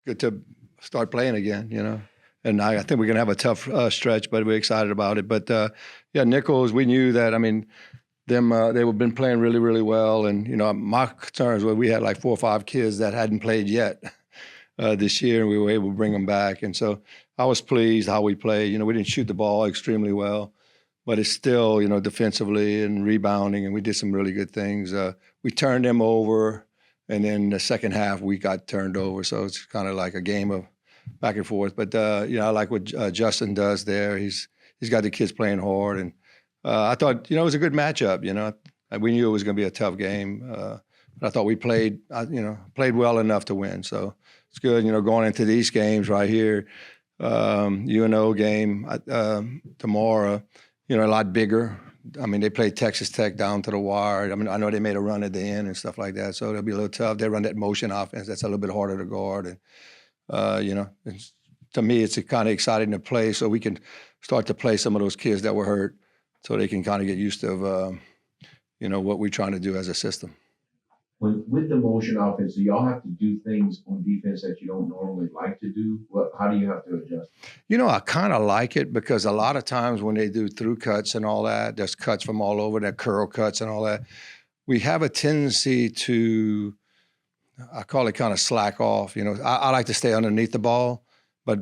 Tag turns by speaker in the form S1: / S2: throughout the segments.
S1: good to start playing again, And I think we're going to have a tough stretch, but we're excited about it. But, yeah, Nichols, we knew that, they've been playing really, really well. And, my concerns were we had like 4 or 5 kids that hadn't played yet this year, and we were able to bring them back. And so I was pleased how we played. We didn't shoot the ball extremely well, but it's still, defensively and rebounding, and we did some really good things. We turned them over, and then the second half we got turned over. So it's kind of like a game of back and forth. But, I like what Justin does there. He's got the kids playing hard, and I thought, it was a good matchup. We knew it was going to be a tough game, but I thought we played well enough to win. So it's good, going into these games right here. UNO game tomorrow, a lot bigger. They played Texas Tech down to the wire. I know they made a run at the end and stuff like that, so it'll be a little tough. They run that motion offense. That's a little bit harder to guard. And, to me, it's kind of exciting to play so we can start to play some of those kids that were hurt so they can kind of get used to, what we're trying to do as a system.
S2: With the motion offense, do y'all have to do things on defense that you don't normally like to do? How do you have to adjust?
S1: I kind of like it because a lot of times when they do through cuts and all that, there's cuts from all over, that curl cuts and all that. We have a tendency to, I call it kind of slack off. I like to stay underneath the ball, but,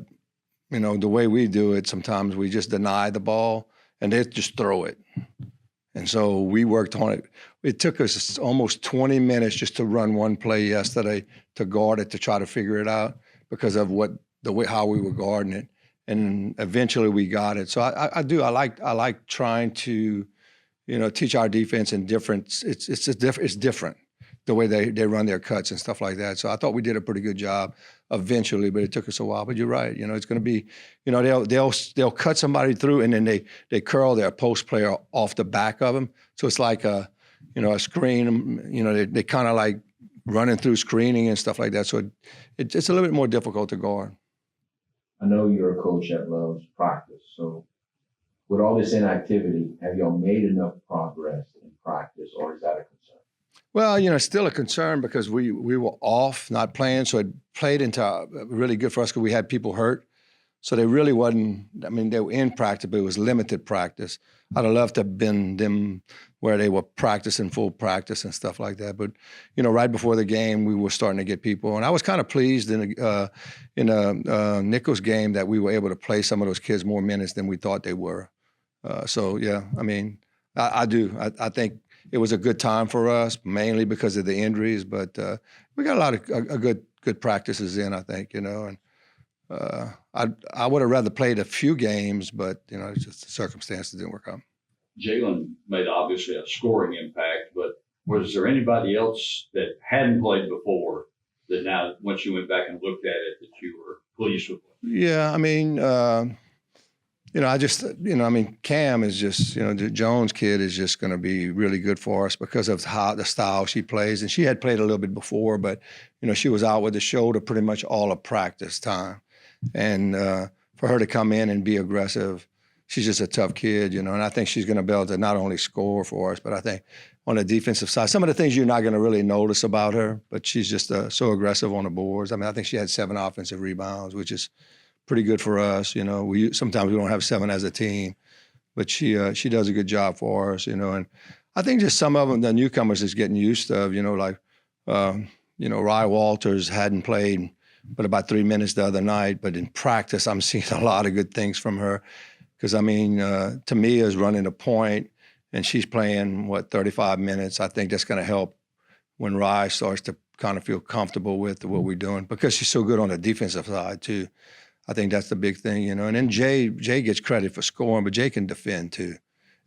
S1: the way we do it, sometimes we just deny the ball and they just throw it. And so we worked on it. It took us almost 20 minutes just to run one play yesterday to guard it, to try to figure it out because of how we were guarding it. And eventually we got it. So I like trying to, teach our defense in different. It's different the way they run their cuts and stuff like that. So I thought we did a pretty good job eventually, but it took us a while. But you're right. It's going to be, they'll cut somebody through and then they curl their post player off the back of them. So it's like a screen. They kind of like running through screening and stuff like that. So it's a little bit more difficult to guard.
S2: I know you're a coach that loves practice. So with all this inactivity, have y'all made enough progress in practice, or is that a concern?
S1: Well, it's still a concern because we were off, not playing, so it played into really good for us because we had people hurt. So they really wasn't, they were in practice, but it was limited practice. I'd have loved to have been them where they were practicing full practice and stuff like that. But, right before the game, we were starting to get people. And I was kind of pleased in Nichols game that we were able to play some of those kids more minutes than we thought they were. So, yeah, I do. I think it was a good time for us, mainly because of the injuries. But we got a lot of good practices in, I think, and I would have rather played a few games, but, it's just the circumstances didn't work out.
S3: Jalen made obviously a scoring impact, but was there anybody else that hadn't played before that now, once you went back and looked at it, that you were pleased with?
S1: Yeah, Cam is just, the Jones kid is just going to be really good for us because of the style she plays. And she had played a little bit before, but, she was out with the shoulder pretty much all of practice time. And for her to come in and be aggressive, she's just a tough kid, and I think she's going to be able to not only score for us, but I think on the defensive side, some of the things you're not going to really notice about her, but she's just so aggressive on the boards. I think she had 7 offensive rebounds, which is pretty good for us. Sometimes we don't have 7 as a team, but she does a good job for us. And I think just some of them, the newcomers, is getting used to. Rye Walters hadn't played but about 3 minutes the other night, but in practice, I'm seeing a lot of good things from her. Because, Tamia's running a point, and she's playing, 35 minutes. I think that's going to help when Rye starts to kind of feel comfortable with what we're doing because she's so good on the defensive side, too. I think that's the big thing, And then Jay gets credit for scoring, but Jay can defend, too,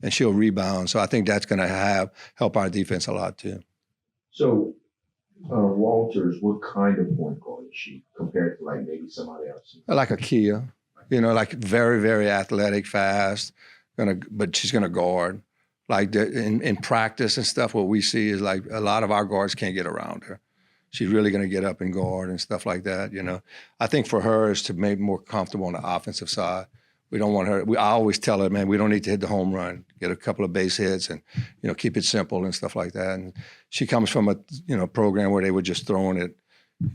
S1: and she'll rebound. So I think that's going to help our defense a lot, too.
S2: So, Walters, what kind of point guard is she compared to, maybe somebody else?
S1: Like a Kia. Like very, very athletic, fast, but she's going to guard. Like in practice and stuff, what we see is like a lot of our guards can't get around her. She's really going to get up and guard and stuff like that, I think for her is to make more comfortable on the offensive side. We don't want her, I always tell her, man, we don't need to hit the home run, get a couple of base hits and, keep it simple and stuff like that. And she comes from a, program where they were just throwing it,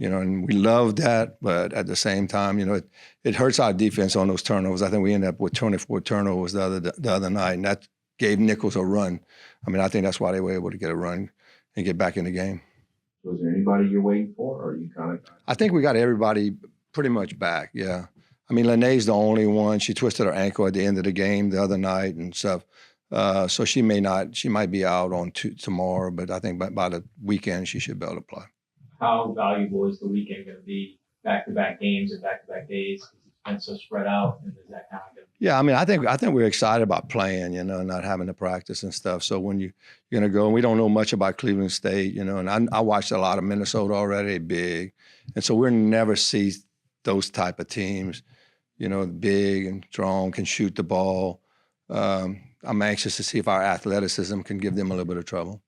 S1: and we love that. But at the same time, it hurts our defense on those turnovers. I think we ended up with 24 turnovers the other night, and that gave Nichols a run. I mean, I think that's why they were able to get a run and get back in the game.
S2: So is there anybody you're waiting for, or are you kind of?
S1: I think we got everybody pretty much back, yeah. I mean, Lene's the only one. She twisted her ankle at the end of the game the other night and stuff. So she might be out on tomorrow, but I think by the weekend she should be able to play.
S4: How valuable is the weekend going to be? Back-to-back games and back-to-back days? It's been so spread out, and is that kind of going to?
S1: Yeah, I mean, I think we're excited about playing, not having to practice and stuff. So when you're going to go, and we don't know much about Cleveland State, and I watched a lot of Minnesota already, big, and so we'll never see those type of teams, big and strong, can shoot the ball. I'm anxious to see if our athleticism can give them a little bit of trouble.